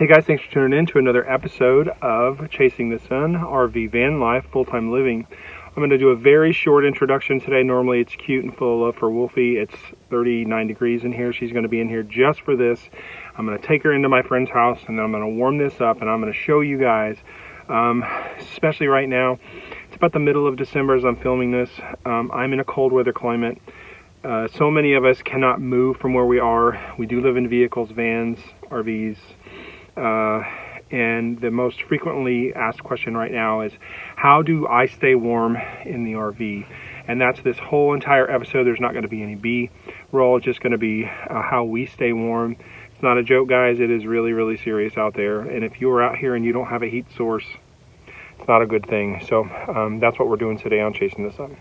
Hey guys, thanks for tuning in to another episode of Chasing the Sun, RV Van Life, Full-Time Living. I'm going to do a very short introduction today. Normally it's cute and full of love for Wolfie. It's 39 degrees in here. She's going to be in here just for this. I'm going to take her into my friend's house and then I'm going to warm this up and I'm going to show you guys, especially right now. It's about the middle of December as I'm filming this. I'm in a cold weather climate. So many of us cannot move from where we are. We do live in vehicles, vans, RVs. And the most frequently asked question right now is, how do I stay warm in the RV? And that's this whole entire episode. There's not going to be any B-roll. It's just going to be how we stay warm. It's not a joke, guys. It is really, really serious out there. And if you are out here and you don't have a heat source, it's not a good thing. So that's what we're doing today on Chasing the Sun.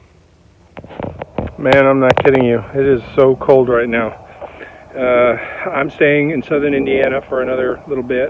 Man, I'm not kidding you. It is so cold right now. I'm staying in southern Indiana for another little bit.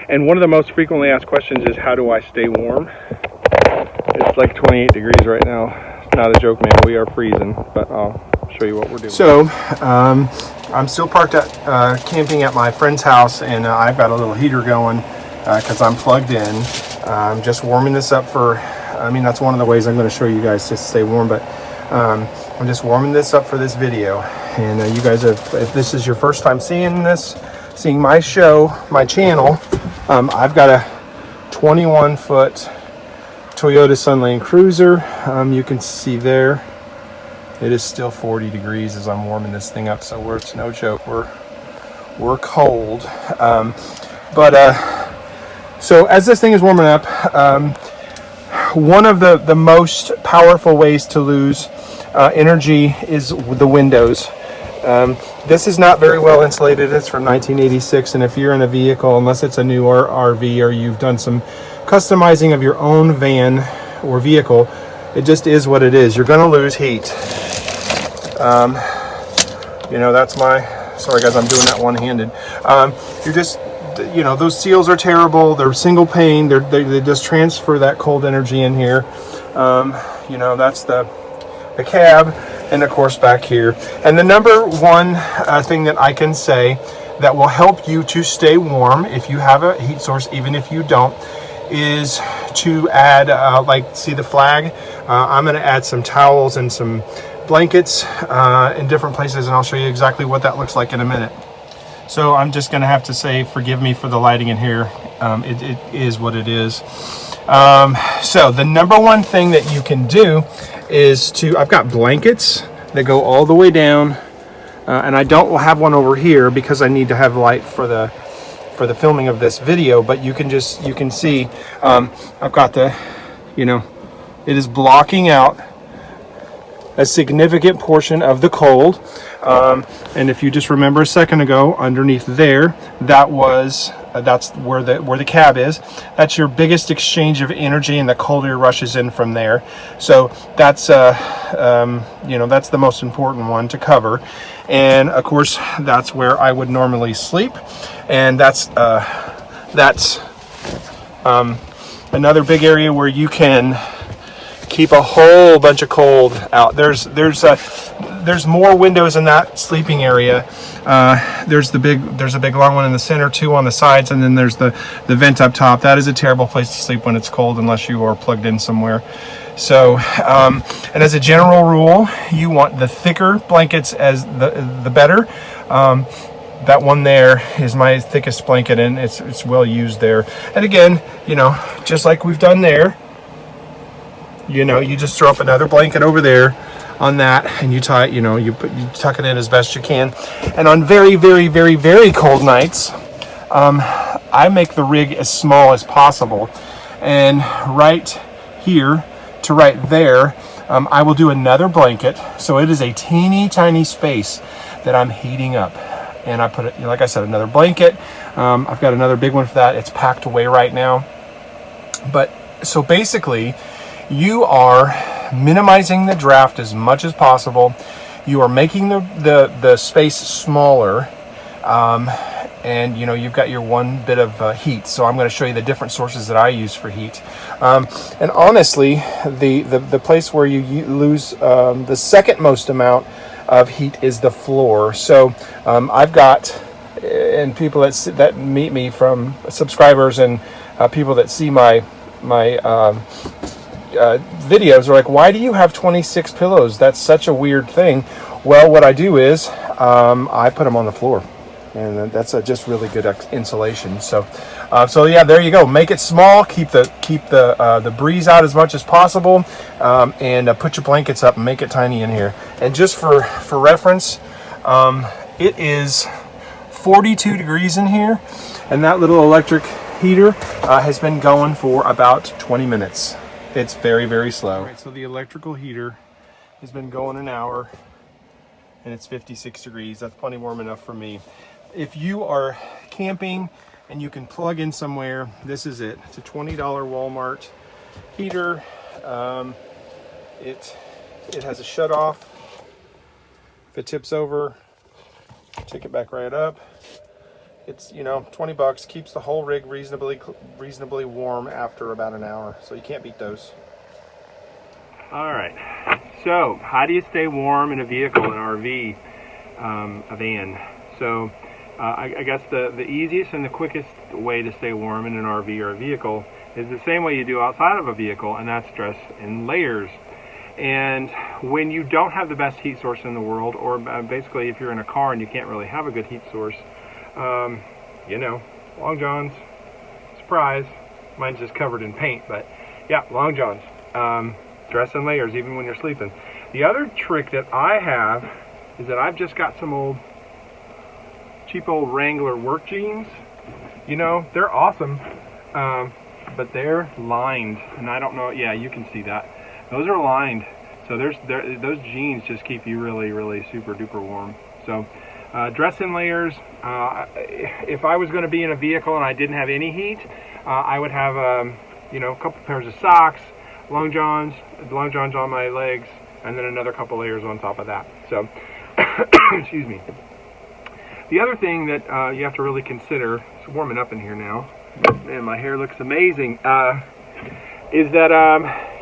And one of the most frequently asked questions is, how do I stay warm? It's like 28 degrees right now. It's not a joke, man. We are freezing, but I'll show you what we're doing. So, I'm still parked at camping at my friend's house, and I've got a little heater going because I'm plugged in. I'm just warming this up for, that's one of the ways I'm going to show you guys to stay warm, but I'm just warming this up for this video. And you guys, if this is your first time seeing my show, my channel, I've got a 21-foot Toyota Sunland Cruiser. You can see there, it is still 40 degrees as I'm warming this thing up, so it's no joke. We're cold. So as this thing is warming up, one of the most powerful ways to lose energy is the windows. This is not very well insulated. It's from 1986, and if you're in a vehicle, unless it's a newer RV or you've done some customizing of your own van or vehicle, it just is what it is. You're going to lose heat. That's sorry guys, I'm doing that one-handed. Those seals are terrible. They're single pane. They just transfer that cold energy in here. That's the cab, and of course back here. And the number one thing that I can say that will help you to stay warm if you have a heat source, even if you don't, is to add, see the flag? I'm going to add some towels and some blankets in different places, and I'll show you exactly what that looks like in a minute. So I'm just going to have to say, forgive me for the lighting in here. It is what it is. So the number one thing that you can do is I've got blankets that go all the way down, and I don't have one over here because I need to have light for the filming of this video, but you can see I've got it is blocking out a significant portion of the cold. And if you just remember a second ago, underneath there, that's where the cab is. That's your biggest exchange of energy, and the cold air rushes in from there. So that's that's the most important one to cover. And of course, that's where I would normally sleep. And that's another big area where you can keep a whole bunch of cold out. There's more windows in that sleeping area. There's a big long one in the center, two on the sides, and then there's the vent up top. That is a terrible place to sleep when it's cold unless you are plugged in somewhere. So, and as a general rule, you want the thicker blankets as the better. That one there is my thickest blanket, and it's well used there. And again, just like we've done there, you just throw up another blanket over there on that, and you tie it, you tuck it in as best you can. And on very, very, very, very cold nights, I make the rig as small as possible. And right here to right there, I will do another blanket. So it is a teeny tiny space that I'm heating up. And I put it, like I said, another blanket. I've got another big one for that. It's packed away right now. But so basically, you are minimizing the draft as much as possible. You are making the space smaller, and you've got your one bit of heat. So I'm going to show you the different sources that I use for heat. And honestly, the place where you lose the second most amount of heat is the floor. So I've got and people that meet me, from subscribers and people that see my videos, are like, why do you have 26 pillows? That's such a weird thing. Well, what I do is I put them on the floor, and that's just really good insulation. So yeah, there you go. Make it small. Keep the breeze out as much as possible, and put your blankets up and make it tiny in here. And just for reference, it is 42 degrees in here, and that little electric heater has been going for about 20 minutes. It's very, very slow. All right, so the electrical heater has been going an hour, and it's 56 degrees. That's plenty warm enough for me. If you are camping and you can plug in somewhere, this is it. It's a $20 Walmart heater. It has a shut off. If it tips over, take it back right up. It's, you know, 20 bucks, keeps the whole rig reasonably warm after about an hour. So you can't beat those. All right. So how do you stay warm in a vehicle, an RV, a van? So I guess the easiest and the quickest way to stay warm in an RV or a vehicle is the same way you do outside of a vehicle, and that's dress in layers. And when you don't have the best heat source in the world, or basically if you're in a car and you can't really have a good heat source, you know, long johns, surprise, mine's just covered in paint, but yeah, long johns, dress in layers even when you're sleeping. The other trick that I have is that I've just got some cheap old Wrangler work jeans. You know, they're awesome, but they're lined, and I don't know, yeah, you can see that. Those are lined, so those jeans just keep you really, really super duper warm. So dress in layers. If I was going to be in a vehicle and I didn't have any heat, I would have you know, a couple pairs of socks, long johns on my legs, and then another couple layers on top of that. So excuse me. The other thing that you have to really consider, it's warming up in here now, and my hair looks amazing, is that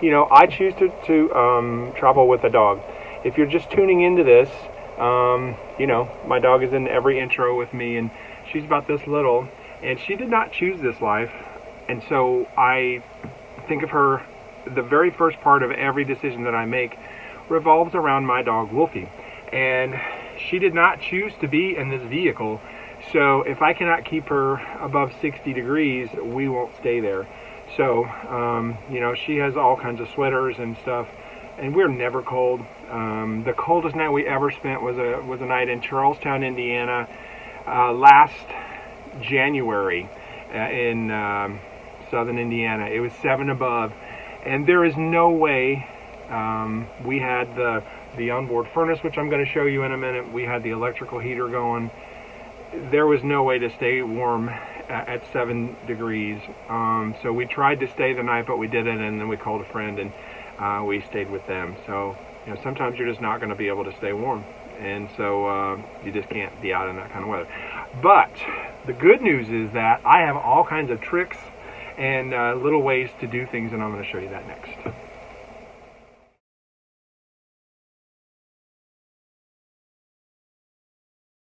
you know, I choose to travel with a dog. If you're just tuning into this, you know, my dog is in every intro with me, and she's about this little, and she did not choose this life. And so I think of her, the very first part of every decision that I make revolves around my dog Wolfie, and she did not choose to be in this vehicle. So if I cannot keep her above 60 degrees, we won't stay there. So you know, she has all kinds of sweaters and stuff, and we're never cold. The coldest night we ever spent was a night in Charlestown, Indiana, last January, in southern Indiana. It was 7 above, and there is no way. We had the onboard furnace, which I'm going to show you in a minute. We had the electrical heater going. There was no way to stay warm at 7 degrees. So we tried to stay the night, but we didn't, and then we called a friend, and we stayed with them. So, you know, sometimes you're just not going to be able to stay warm, and so you just can't be out in that kind of weather. But the good news is that I have all kinds of tricks and little ways to do things, and I'm going to show you that next.